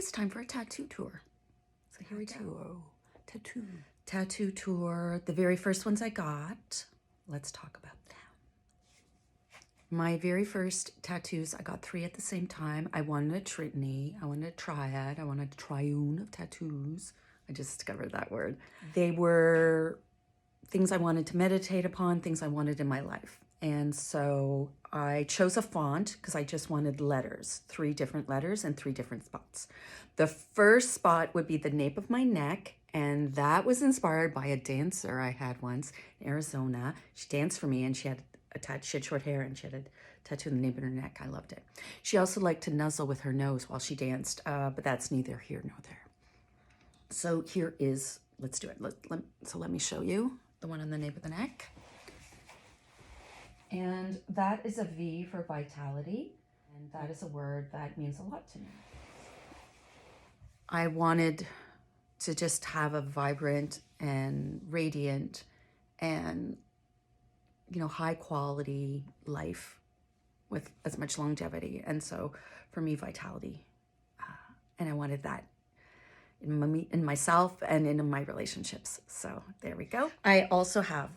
it's time for a tattoo tour. So here we go. Tattoo tour. The very first ones I got. Let's talk about them. My very first tattoos, I got 3 at the same time. I wanted a tritony, I wanted a triad, I wanted a triune of tattoos. I just discovered that word. They were things I wanted to meditate upon, things I wanted in my life. And so I chose a font because I just wanted letters, 3 different letters and 3 different spots. The first spot would be the nape of my neck, and that was inspired by a dancer I had once in Arizona. She danced for me, and she had she had short hair, and she had a tattoo in the nape of her neck. I loved it. She also liked to nuzzle with her nose while she danced, but that's neither here nor there. So here is, let's do it. So let me show you the one on the nape of the neck. And that is a V for vitality, and that is a word that means a lot to me. I wanted to just have a vibrant and radiant and, you know, high quality life with as much longevity. And so for me, vitality, and I wanted that in myself and in my relationships. So there we go. I also have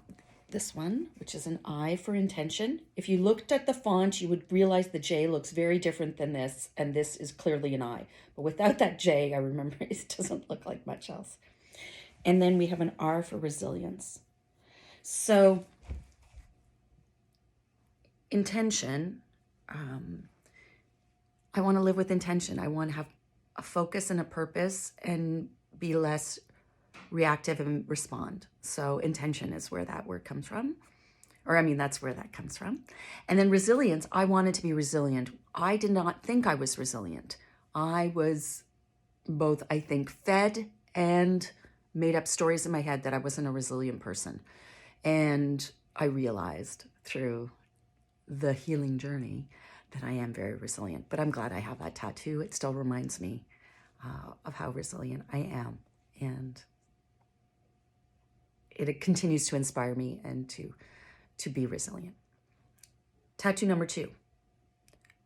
this one, which is an I for intention. If you looked at the font, you would realize the J looks very different than this, and this is clearly an I. But without that J, I remember it doesn't look like much else. And then we have an R for resilience. So intention, I want to live with intention. I want to have a focus and a purpose and be less reactive and respond. So intention is where that word comes from. Or I mean, that's where that comes from. And then resilience, I wanted to be resilient. I did not think I was resilient. I was both, I think, fed and made up stories in my head that I wasn't a resilient person. And I realized through the healing journey that I am very resilient. But I'm glad I have that tattoo. It still reminds me of how resilient I am. And it continues to inspire me and to be resilient. Tattoo number 2.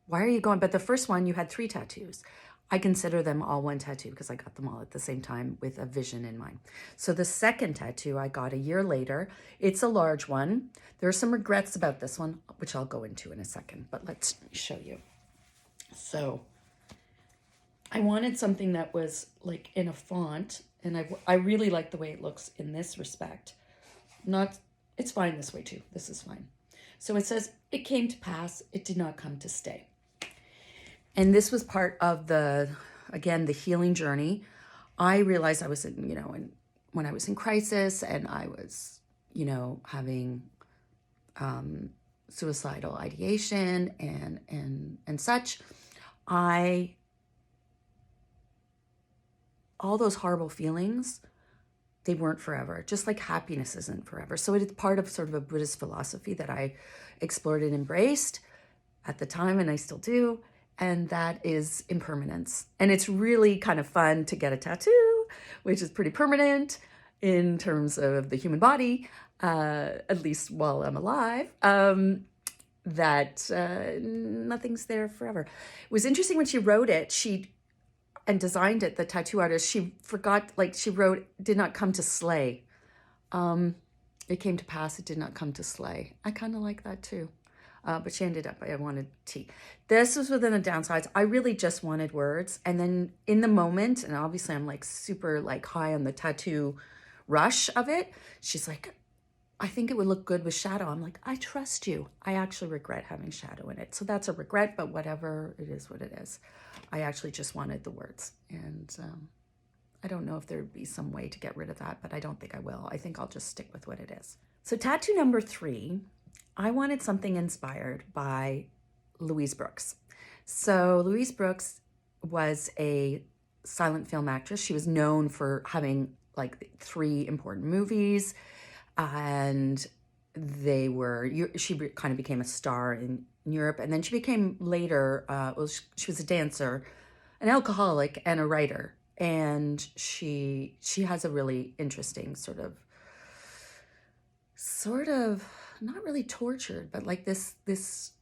Why are you going? But the first one, you had 3 tattoos. I consider them all one tattoo because I got them all at the same time with a vision in mind. So the second tattoo I got a year later. It's a large one. There are some regrets about this one, which I'll go into in a second, but let's show you. So I wanted something that was like in a font, and I really like the way it looks in this respect. It's fine this way too. This is fine. So it says, it came to pass, it did not come to stay. And this was part of the healing journey. I realized I was when I was in crisis and I was, having suicidal ideation and such. All those horrible feelings, they weren't forever, just like happiness isn't forever. So it is part of sort of a Buddhist philosophy that I explored and embraced at the time, and I still do, and that is impermanence. And it's really kind of fun to get a tattoo, which is pretty permanent in terms of the human body, at least while I'm alive, that nothing's there forever. It was interesting when she wrote it, and designed it, the tattoo artist, she forgot, she wrote, did not come to slay. It came to pass, it did not come to slay. I kind of like that too. But she ended up, I wanted T. This was within the downsides. I really just wanted words. And then in the moment, and obviously I'm super high on the tattoo rush of it, she's like, I think it would look good with shadow. I'm like, I trust you. I actually regret having shadow in it. So that's a regret, but whatever, it is what it is. I actually just wanted the words. And I don't know if there'd be some way to get rid of that, but I don't think I will. I think I'll just stick with what it is. So tattoo number 3, I wanted something inspired by Louise Brooks. So Louise Brooks was a silent film actress. She was known for having 3 important movies, and she kind of became a star in Europe. And then she became later, she was a dancer, an alcoholic, and a writer. And she has a really interesting sort of not really tortured, but this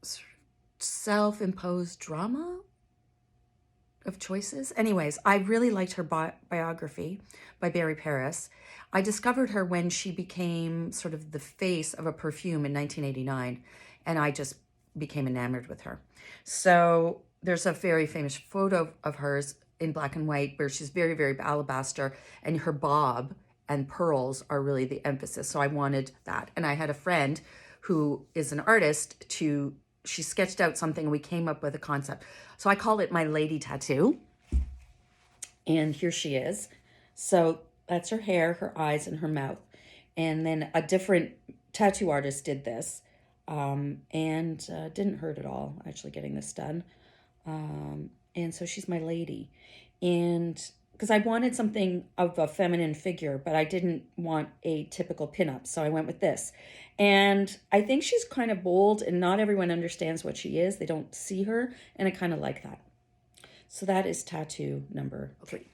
sort of self-imposed drama of choices. Anyways, I really liked her biography by Barry Paris. I discovered her when she became sort of the face of a perfume in 1989, and I just became enamored with her. So there's a very famous photo of hers in black and white where she's very, very alabaster, and her bob and pearls are really the emphasis. So I wanted that. And I had a friend who is an artist she sketched out something and we came up with a concept. So I call it my lady tattoo. And here she is. So that's her hair, her eyes, and her mouth. And then a different tattoo artist did this. And didn't hurt at all, actually, getting this done. And so she's my lady. And because I wanted something of a feminine figure, but I didn't want a typical pinup. So I went with this. And I think she's kind of bold and not everyone understands what she is. They don't see her. And I kind of like that. So that is tattoo number 3.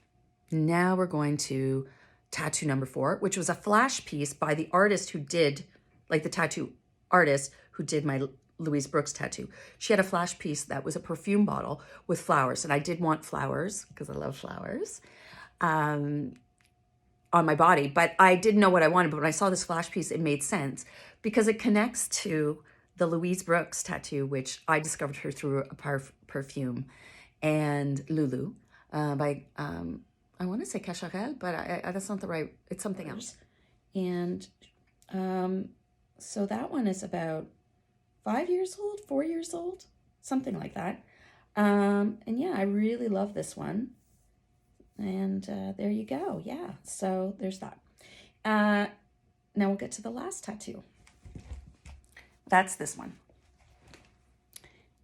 Now we're going to tattoo number 4, which was a flash piece by the artist who did, like the tattoo artist who did my Louise Brooks tattoo. She had a flash piece that was a perfume bottle with flowers. And I did want flowers because I love flowers on my body. But I didn't know what I wanted. But when I saw this flash piece, it made sense because it connects to the Louise Brooks tattoo, which I discovered her through a perfume. And Lulu by, I want to say Cacharel, but that's not the right, it's something else. And so that one is about 5 years old, 4 years old, something like that. And yeah, I really love this one. And there you go. Yeah, so there's that. Now we'll get to the last tattoo. That's this one.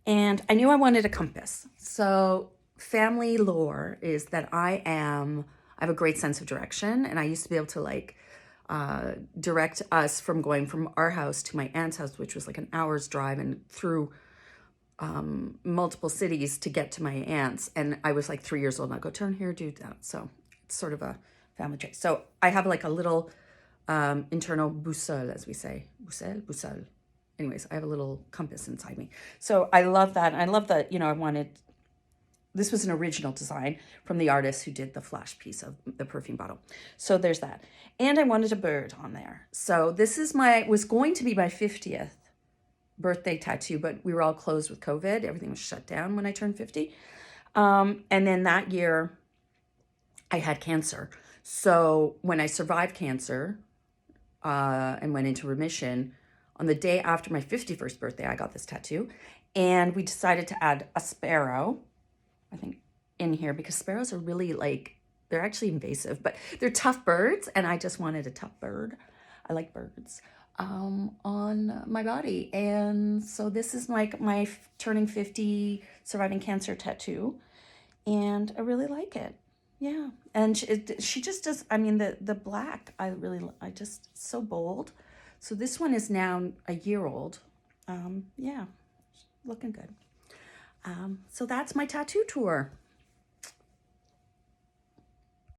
And I knew I wanted a compass. So family lore is that I have a great sense of direction. And I used to be able to like direct us from going from our house to my aunt's house, which was like an hour's drive and through multiple cities to get to my aunt's. And I was like 3 years old and I'd go turn here, do that. So it's sort of a family trait. So I have like a little internal boussole, as we say. Boussole. Anyways, I have a little compass inside me. So I love that. And I love that, this was an original design from the artist who did the flash piece of the perfume bottle. So there's that. And I wanted a bird on there. So this is was going to be my 50th birthday tattoo, but we were all closed with COVID. Everything was shut down when I turned 50. And then that year I had cancer. So when I survived cancer and went into remission, on the day after my 51st birthday, I got this tattoo. And we decided to add a sparrow, I think, in here because sparrows are really they're actually invasive, but they're tough birds. And I just wanted a tough bird. I like birds on my body. And so this is like my turning 50 surviving cancer tattoo. And I really like it. Yeah. And she just does, the black, it's so bold. So this one is now a year old. Yeah, looking good. So that's my tattoo tour.